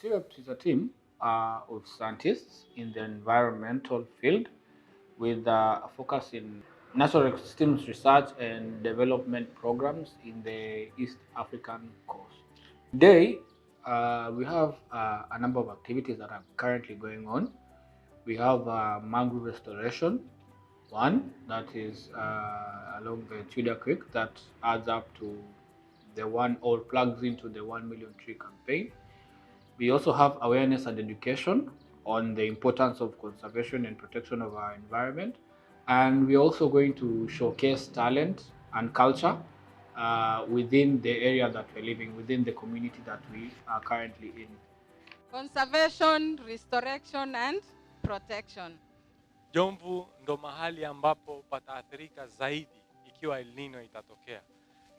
Ceriops is a team of scientists in the environmental field with a focus in natural systems research and development programs in the East African coast. Today, we have a number of activities that are currently going on. We have mangrove restoration, one that is along the Tudor Creek that adds up to the one or plugs into the 1 million tree campaign. We also have awareness and education on the importance of conservation and protection of our environment. And we're also going to showcase talent and culture within the area that we're living, within the community that we are currently in. Conservation, restoration and protection. Jomvu ndo mahali ambapo pataathirika zaidi ikiwa El Nino itatokea.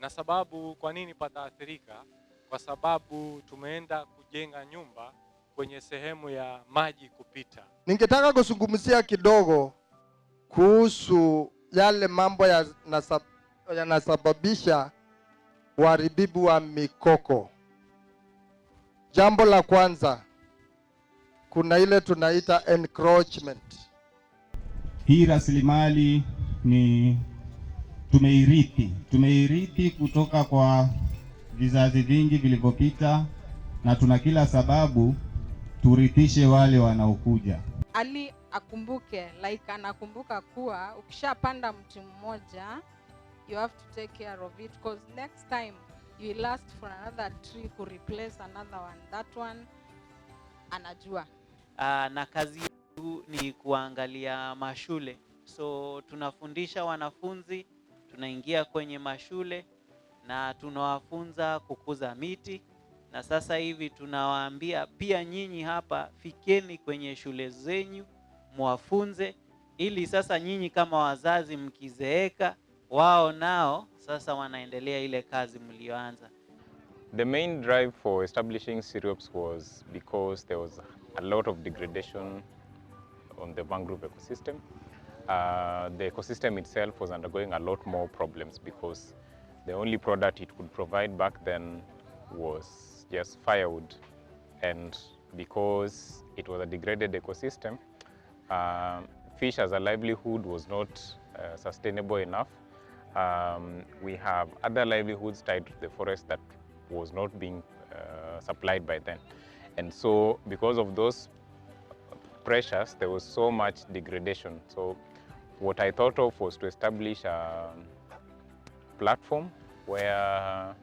Na sababu kwa nini pataathirika? Kwa sababu tumeenda kujenga nyumba kwenye sehemu ya maji kupita. Ningetaka kuzungumzia kidogo kuhusu yale mambo yanasababisha uharibifu wa mikoko. Jambo la kwanza, kuna ile tunaita encroachment. Hii rasilimali ni tumeirithi kutoka kwa vizazi vingi vilivyopita, na tuna kila sababu turithishe wale wanaokuja. Ali akumbuke, like anakumbuka kuwa ukishapanda mti mmoja, you have to take care of it because next time you will ask for another tree to replace another one. That one anajua. Na kazi yetu ni kuangalia mashule. So tunafundisha wanafunzi, tunaingia kwenye mashule na tunawafunza kukuza miti. Na sasa hivi tunawaambia pia nyinyi hapa fikeni kwenye shule zenyu muwafunze, ili sasa nyinyi kama wazazi mkizeeka, wao nao sasa wanaendelea ile kazi mlioanza. The main drive for establishing Ceriops was because there was a lot of degradation on the mangrove ecosystem. The ecosystem itself was undergoing a lot more problems because the only product it could provide back then was just firewood. And because it was a degraded ecosystem, fish as a livelihood was not sustainable enough. We have other livelihoods tied to the forest that was not being supplied by then. And so because of those pressures, there was so much degradation. So what I thought of was to establish a platform where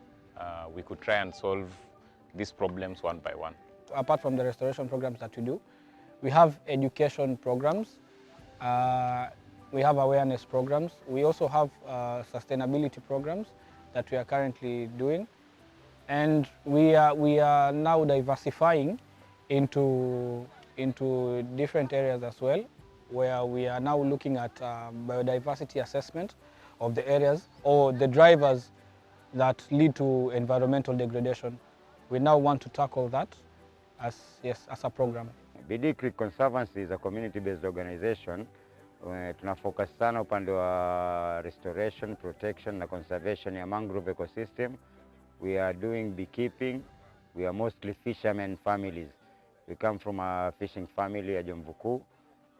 we could try and solve these problems one by one. Apart from the restoration programs that we do, we have education programs, we have awareness programs, we also have sustainability programs that we are currently doing, and we are now diversifying into different areas as well, where we are now looking at biodiversity assessment of the areas or the drivers that lead to environmental degradation. We now want to tackle that as a program. Bidii Creek Conservancy is a community-based organization. Tunafocus sana upande wa restoration, protection na conservation ya mangrove ecosystem. We are doing beekeeping. We are mostly fishermen families. We come from a fishing family ya Jomvu,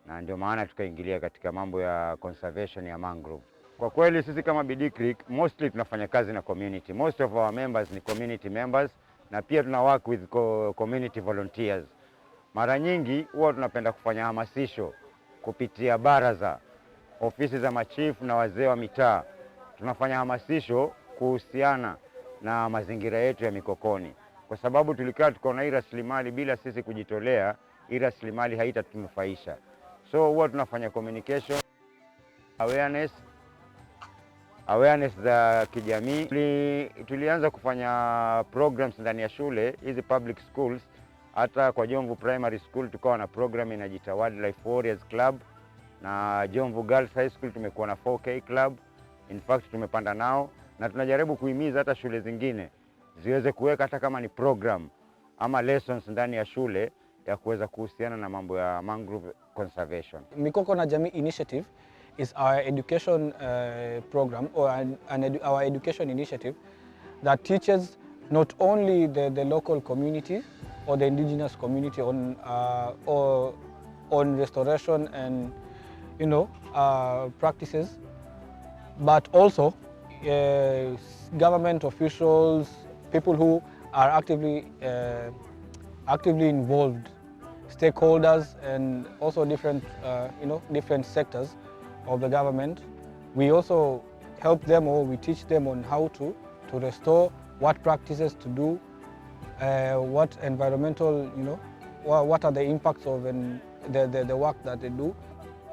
na ndio maana tukaingilia katika mambo ya conservation ya mangrove. Kwa kweli sisi kama Bidii Creek mostly tunafanya kazi na community. Most of our members ni community members, na pia tuna work with community volunteers. Mara nyingi huwa tunapenda kufanya hamasisho kupitia baraza, ofisi za machifu na wazee wa mitaa. Tunafanya hamasisho kuhusiana na mazingira yetu ya mikokoni, kwa sababu tulikaa tukaona hii rasilimali bila sisi kujitolea, hii rasilimali haitatunufaisha. So huwa tunafanya communication, awareness za kijamii. Tulianza kufanya programs ndani ya shule hizi public schools. Hata kwa Jomvu Primary School tukawa na program inajiita Wildlife Warriors Club, na Jomvu Girls High School tumekuwa na 4K Club. In fact tumepanda nao, na tunajaribu kuhimiza hata shule zingine ziweze kuweka hata kama ni program ama lessons ndani ya shule ya kuweza kuhusiana na mambo ya mangrove conservation. Mikoko na Jamii Initiative is our education program or our education initiative that teaches not only the local community or the indigenous community on restoration and practices, but also government officials, people who are actively involved, stakeholders, and also different different sectors of the government. We also help them, or we teach them on how to restore, what practices to do, what environmental, what are the impacts of the work that they do.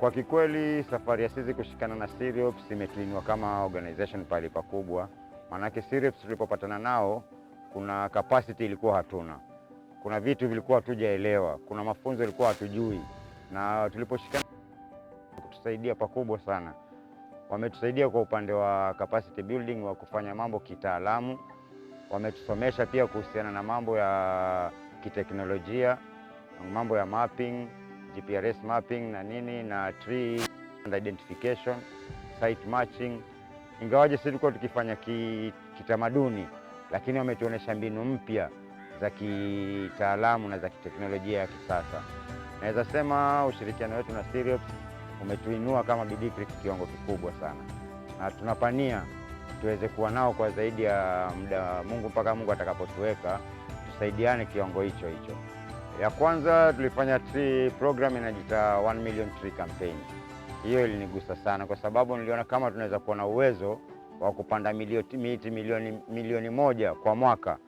Kwa kikweli safari ya sisi kushikana na Ceriops imetuinua kama organization pale pakubwa. Manake Ceriops tulipopatana nao, kuna capacity ilikuwa hatuna. Kuna vitu vilikuwa hatujaelewa, kuna mafunzo ilikuwa hatujui. Na tuliposhikana kutusaidia pakubwa sana. Wametusaidia kwa upande wa capacity building, wa kufanya mambo kitaalamu. Wametusomesha pia kuhusiana na mambo ya kiteknolojia, mambo ya mapping, GPRS mapping na nini, na tree identification, site matching. Ingawaje sisi tulikuwa tukifanya kitamaduni, lakini wametuonesha mbinu mpya za kitaalamu na za kiteknolojia ya kisasa. Naweza sema ushirikiano wetu na Ceriops umetuinua kama Bidii Creek kiwango kikubwa sana, na tunapania tuweze kuwa nao kwa zaidi ya muda mpaka Mungu atakapotuweka, tusaidiane kiwango hicho. Ya kwanza tulifanya tree program inajiita 1 million tree campaign. Hiyo ilinigusa sana kwa sababu niliona kama tunaweza kuwa na uwezo wa kupanda miti milioni 1 kwa mwaka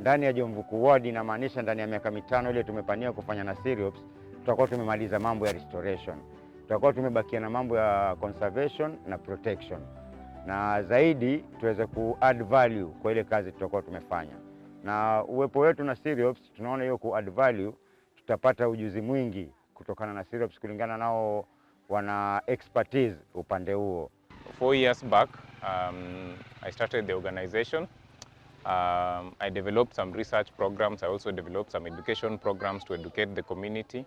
ndani ya Jomvu Ward. Inamaanisha ndani ya miaka 5 ile tumepania kufanya na Ceriops, tutakuwa tumemaliza mambo ya restoration, tutakuwa tumebakia na mambo ya conservation na protection, na zaidi tuweze ku-add value kwa ile kazi tutakuwa tumefanya. Na uwepo wetu na Ceriops, tunaona hiyo ku-add value, tutapata ujuzi mwingi kutokana na Ceriops, kulingana nao wana expertise upande huo. 4 years back, I started the organization. I developed some research programs. I also developed some education programs to educate the community.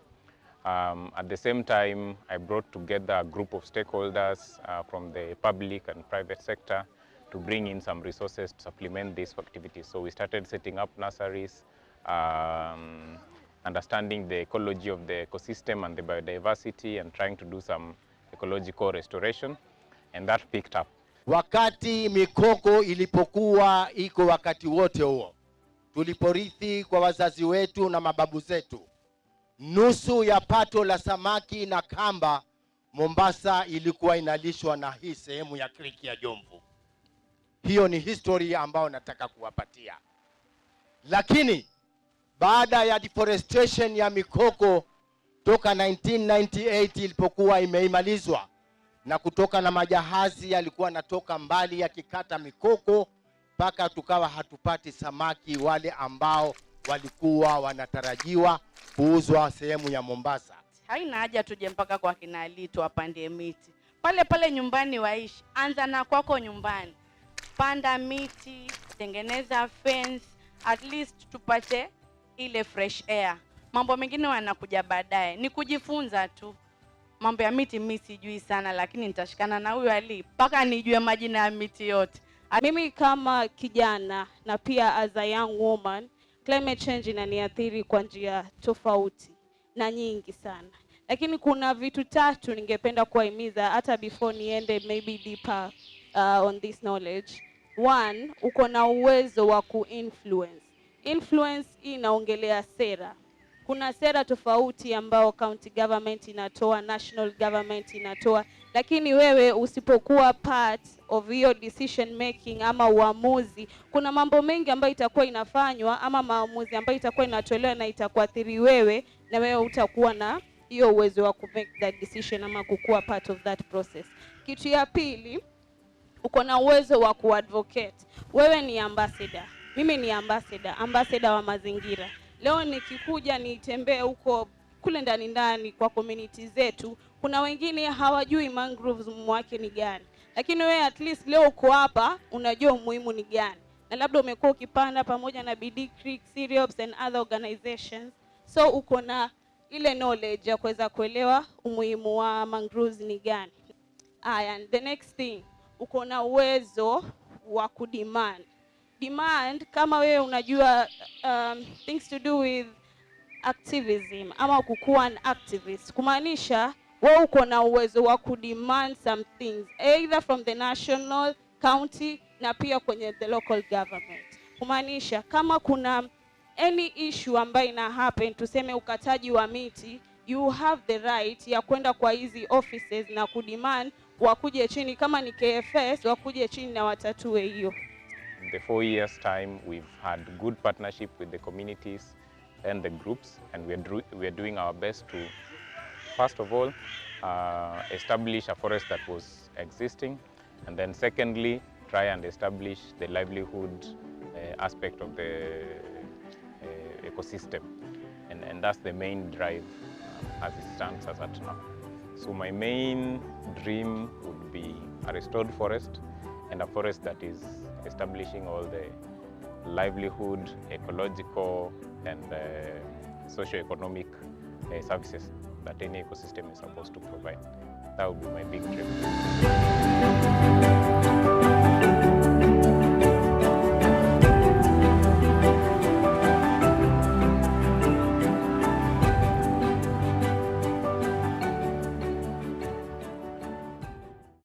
At the same time, I brought together a group of stakeholders from the public and private sector to bring in some resources to supplement these activities. So we started setting up nurseries, understanding the ecology of the ecosystem and the biodiversity, and trying to do some ecological restoration, and that picked up. Wakati mikoko ilipokuwa iko wakati wote huo, tuliporithi kwa wazazi wetu na mababu zetu, nusu ya pato la samaki na kamba Mombasa ilikuwa inalishwa na hii sehemu ya creek ya Jomvu. Hiyo ni history ambayo nataka kuwapatia. Lakini baada ya deforestation ya mikoko toka 1998 ilipokuwa imeimalizwa, na kutoka na majahazi yalikuwa natoka mbali yakikata mikoko, mpaka tukawa hatupati samaki wale ambao walikuwa wanatarajiwa kuuzwa sehemu ya Mombasa. Haina haja tuje mpaka kwa kina Alito apande miti. Pale pale nyumbani waishi. Anza na kwako nyumbani. Panda miti, tengeneza fence, at least tupate ile fresh air. Mambo mengine wanakuja baadaye. Ni kujifunza tu. Mambo ya miti mimi sijui sana, lakini nitashikana na huyu Ali mpaka nijue majina ya miti yote. Mimi kama kijana na pia as a young woman, climate change inaniathiri kwa njia tofauti na nyingi sana. Lakini kuna vitu 3 ningependa kuwahimiza hata before niende maybe deeper on this knowledge. 1, uko na uwezo wa ku-influence. Influence inaongelea sera. Kuna sera tofauti ambao county government inatoa, national government inatoa, lakini wewe usipokuwa part of hiyo decision making ama uamuzi, kuna mambo mengi ambayo itakuwa inafanywa ama maamuzi ambayo itakuwa inatolewa na itakuathiri wewe, na wewe utakuwa na hiyo uwezo wa ku make that decision ama kukuwa part of that process. Kitu ya pili, uko na uwezo wa ku-advocate. Wewe ni ambassador, mimi ni ambassador wa mazingira. Leo nikikuja nitembee huko kule ndani kwa community zetu, kuna wengine hawajui mangroves mwake ni gani. Lakini wewe at least leo uko hapa unajua umuhimu ni gani. Na labda umekuwa ukipanda pamoja na Bidii Creek, Ceriops and other organizations. So uko na ile knowledge ya kuweza kuelewa umuhimu wa mangroves ni gani. And the next thing, uko na uwezo wa kudemand. Demand, kama wewe unajua things to do with activism ama kukuwa an activist, kumaanisha wewe uko na uwezo wa kudemand some things either from the national, county na pia kwenye the local government. Kumaanisha kama kuna any issue ambayo ina happen, tuseme ukataji wa miti, you have the right ya kwenda kwa hizi offices na kudemand wakuje chini, kama ni KFS wakuje chini na watatue hiyo. In the 4 years time, we've had good partnership with the communities and the groups, and we are doing our best to, first of all, establish a forest that was existing, and then secondly, try and establish the livelihood aspect of the ecosystem, and that's the main drive as it stands as at now. So my main dream would be a restored forest, and a forest that is establishing all the livelihood, ecological, and socio-economic services that any ecosystem is supposed to provide. That would be my big dream.